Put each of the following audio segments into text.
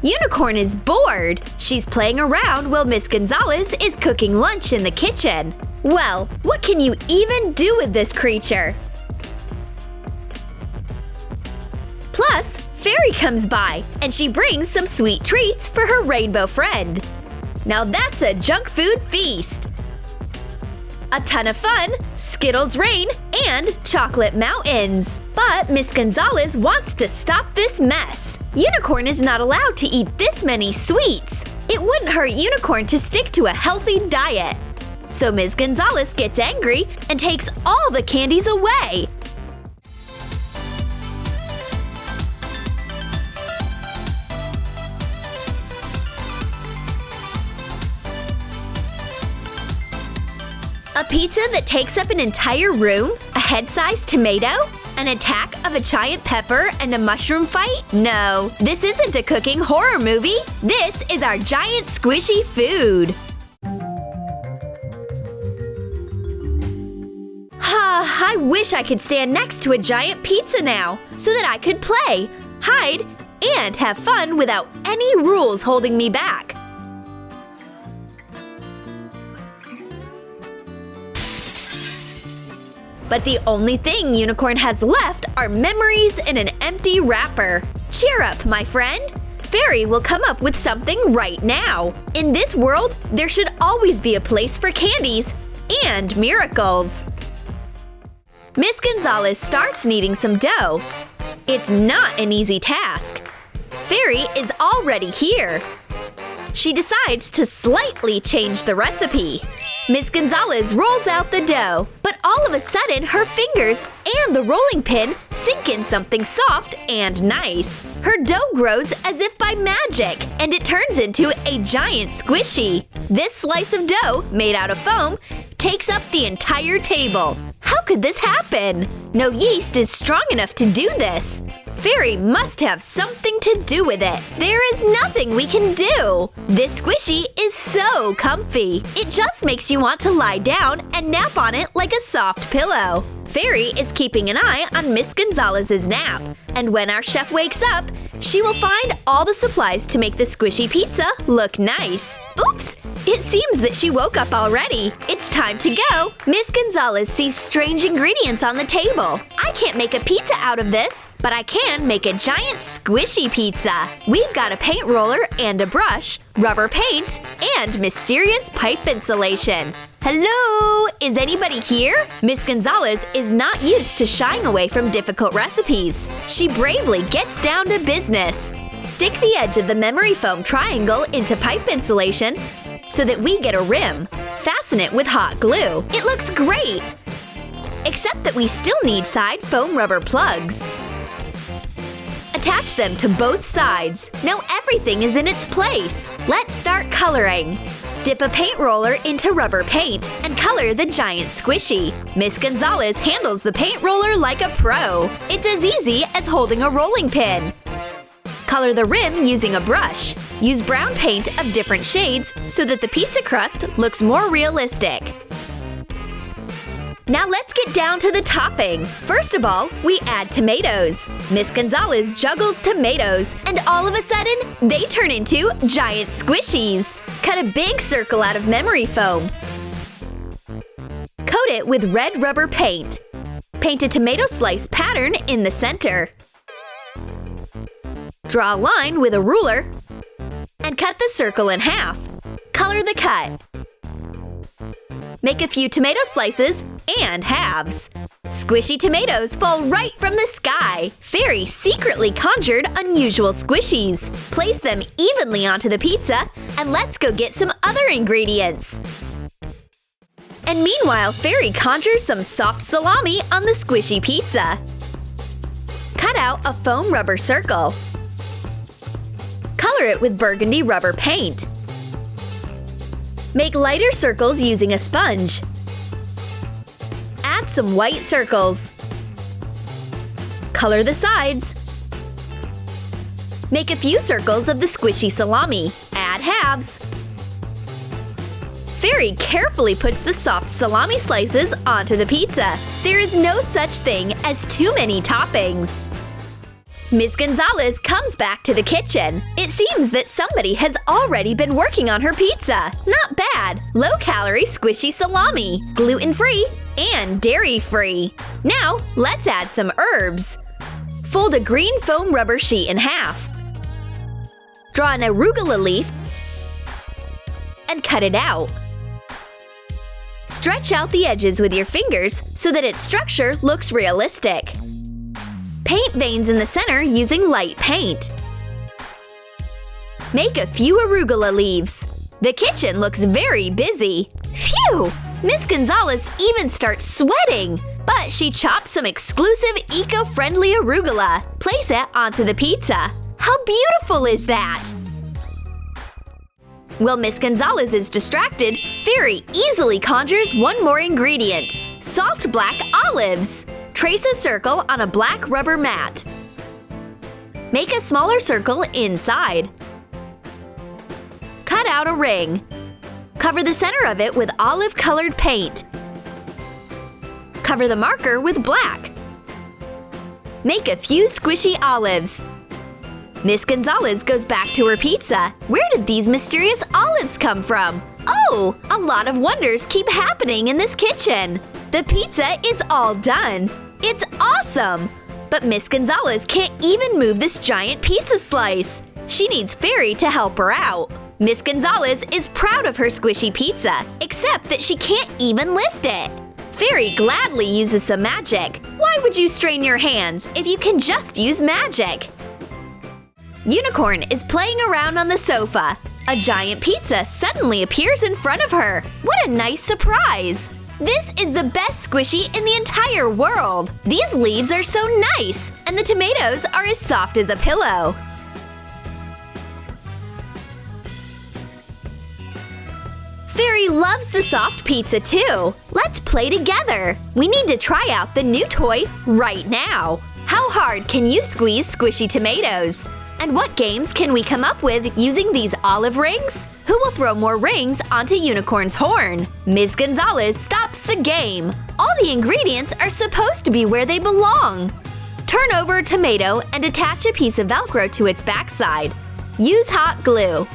Unicorn is bored. She's playing around while Miss Gonzalez is cooking lunch in the kitchen. Well, what can you even do with this creature? Plus, Fairy comes by, and she brings some sweet treats for her rainbow friend. Now that's a junk food feast! A ton of fun, Skittles rain, and chocolate mountains. But Miss Gonzalez wants to stop this mess. Unicorn is not allowed to eat this many sweets. It wouldn't hurt Unicorn to stick to a healthy diet. So Miss Gonzalez gets angry and takes all the candies away. A pizza that takes up an entire room? A head-sized tomato? An attack of a giant pepper and a mushroom fight? No, this isn't a cooking horror movie. This is our giant squishy food. I wish I could stand next to a giant pizza now, so that I could play, hide, and have fun without any rules holding me back. But the only thing Unicorn has left are memories in an empty wrapper. Cheer up, my friend! Fairy will come up with something right now. In this world, there should always be a place for candies and miracles. Miss Gonzalez starts kneading some dough. It's not an easy task. Fairy is already here. She decides to slightly change the recipe. Miss Gonzalez rolls out the dough, but all of a sudden her fingers and the rolling pin sink in something soft and nice. Her dough grows as if by magic, and it turns into a giant squishy. This slice of dough, made out of foam, takes up the entire table. How could this happen? No yeast is strong enough to do this. Fairy must have something to do with it. There is nothing we can do. This squishy is so comfy. It just makes you want to lie down and nap on it like a soft pillow. Fairy is keeping an eye on Miss Gonzalez's nap. And when our chef wakes up, she will find all the supplies to make the squishy pizza look nice. Oops! It seems that she woke up already. It's time to go. Miss Gonzalez sees strange ingredients on the table. I can't make a pizza out of this, but I can make a giant squishy pizza. We've got a paint roller and a brush, rubber paints, and mysterious pipe insulation. Hello? Is anybody here? Miss Gonzalez is not used to shying away from difficult recipes. She bravely gets down to business. Stick the edge of the memory foam triangle into pipe insulation so that we get a rim. Fasten it with hot glue. It looks great! Except that we still need side foam rubber plugs. Attach them to both sides. Now everything is in its place. Let's start coloring. Dip a paint roller into rubber paint and color the giant squishy. Miss Gonzalez handles the paint roller like a pro. It's as easy as holding a rolling pin. Color the rim using a brush. Use brown paint of different shades so that the pizza crust looks more realistic. Now let's get down to the topping. First of all, we add tomatoes. Miss Gonzalez juggles tomatoes, and all of a sudden, they turn into giant squishies. Cut a big circle out of memory foam. Coat it with red rubber paint. Paint a tomato slice pattern in the center. Draw a line with a ruler and cut the circle in half. Color the cut. Make a few tomato slices and halves. Squishy tomatoes fall right from the sky. Fairy secretly conjured unusual squishies. Place them evenly onto the pizza, and let's go get some other ingredients. And meanwhile, Fairy conjures some soft salami on the squishy pizza. Cut out a foam rubber circle. Color it with burgundy rubber paint. Make lighter circles using a sponge. Add some white circles. Color the sides. Make a few circles of the squishy salami. Add halves. Fairy carefully puts the soft salami slices onto the pizza. There is no such thing as too many toppings. Ms. Gonzalez comes back to the kitchen. It seems that somebody has already been working on her pizza. Not bad. Low-calorie squishy salami, gluten-free and dairy-free. Now, let's add some herbs. Fold a green foam rubber sheet in half. Draw an arugula leaf and cut it out. Stretch out the edges with your fingers so that its structure looks realistic. Paint veins in the center using light paint. Make a few arugula leaves. The kitchen looks very busy. Phew! Miss Gonzalez even starts sweating. But she chops some exclusive eco-friendly arugula. Place it onto the pizza. How beautiful is that? While Miss Gonzalez is distracted, Fairy easily conjures one more ingredient: soft black olives. Trace a circle on a black rubber mat. Make a smaller circle inside. Cut out a ring. Cover the center of it with olive-colored paint. Cover the marker with black. Make a few squishy olives. Miss Gonzalez goes back to her pizza. Where did these mysterious olives come from? Oh, a lot of wonders keep happening in this kitchen. The pizza is all done. It's awesome! But Miss Gonzalez can't even move this giant pizza slice. She needs Fairy to help her out. Miss Gonzalez is proud of her squishy pizza, except that she can't even lift it. Fairy gladly uses some magic. Why would you strain your hands if you can just use magic? Unicorn is playing around on the sofa. A giant pizza suddenly appears in front of her. What a nice surprise! This is the best squishy in the entire world. These leaves are so nice, and the tomatoes are as soft as a pillow. Fairy loves the soft pizza too. Let's play together. We need to try out the new toy right now. How hard can you squeeze squishy tomatoes? And what games can we come up with using these olive rings? Who will throw more rings onto Unicorn's horn? Ms. Gonzalez stops the game. All the ingredients are supposed to be where they belong. Turn over a tomato and attach a piece of Velcro to its backside. Use hot glue.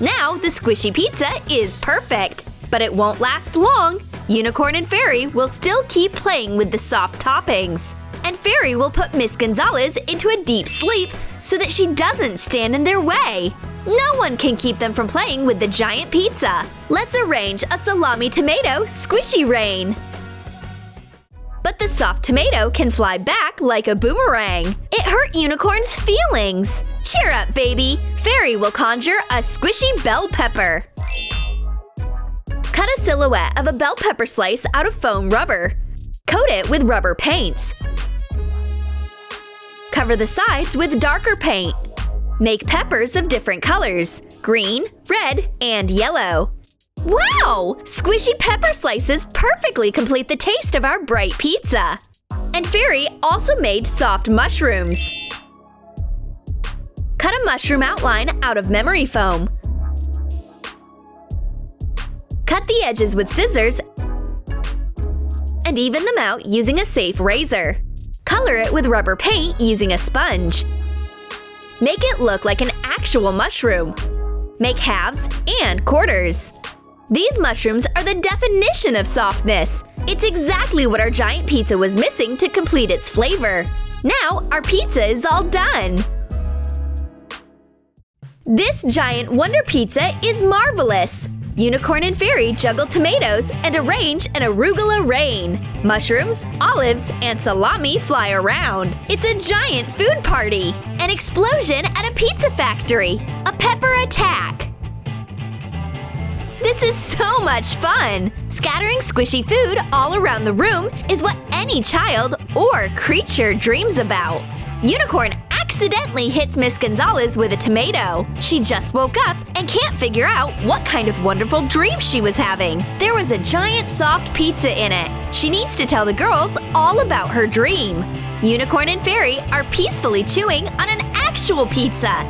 Now the squishy pizza is perfect. But it won't last long. Unicorn and Fairy will still keep playing with the soft toppings. And Fairy will put Miss Gonzalez into a deep sleep so that she doesn't stand in their way. No one can keep them from playing with the giant pizza. Let's arrange a salami tomato squishy rain. But the soft tomato can fly back like a boomerang. It hurt Unicorn's feelings. Cheer up, baby. Fairy will conjure a squishy bell pepper. Cut a silhouette of a bell pepper slice out of foam rubber. Coat it with rubber paints. Cover the sides with darker paint. Make peppers of different colors: green, red, and yellow. Wow! Squishy pepper slices perfectly complete the taste of our bright pizza. And Fairy also made soft mushrooms. Cut a mushroom outline out of memory foam. Cut the edges with scissors and even them out using a safe razor. Color it with rubber paint using a sponge. Make it look like an actual mushroom. Make halves and quarters. These mushrooms are the definition of softness. It's exactly what our giant pizza was missing to complete its flavor. Now our pizza is all done. This giant wonder pizza is marvelous. Unicorn and Fairy juggle tomatoes and arrange an arugula rain. Mushrooms, olives, and salami fly around. It's a giant food party. An explosion at a pizza factory. A pepper attack. This is so much fun! Scattering squishy food all around the room is what any child or creature dreams about. Unicorn accidentally hits Miss Gonzalez with a tomato. She just woke up and can't figure out what kind of wonderful dream she was having. There was a giant soft pizza in it. She needs to tell the girls all about her dream. Unicorn and Fairy are peacefully chewing on an actual pizza.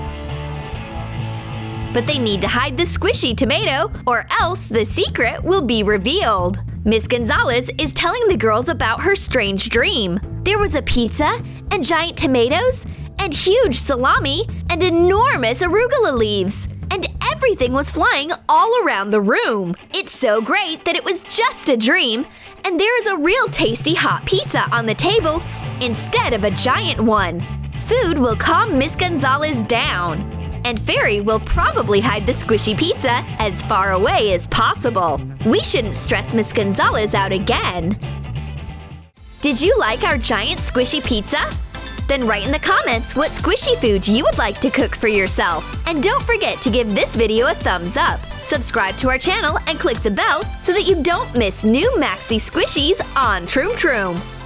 But they need to hide the squishy tomato, or else the secret will be revealed. Miss Gonzalez is telling the girls about her strange dream. There was a pizza, and giant tomatoes, and huge salami, and enormous arugula leaves. And everything was flying all around the room. It's so great that it was just a dream. And there is a real tasty hot pizza on the table instead of a giant one. Food will calm Miss Gonzalez down. And Fairy will probably hide the squishy pizza as far away as possible. We shouldn't stress Miss Gonzalez out again. Did you like our giant squishy pizza? Then write in the comments what squishy food you would like to cook for yourself. And don't forget to give this video a thumbs up. Subscribe to our channel and click the bell so that you don't miss new Maxi Squishies on Troom Troom.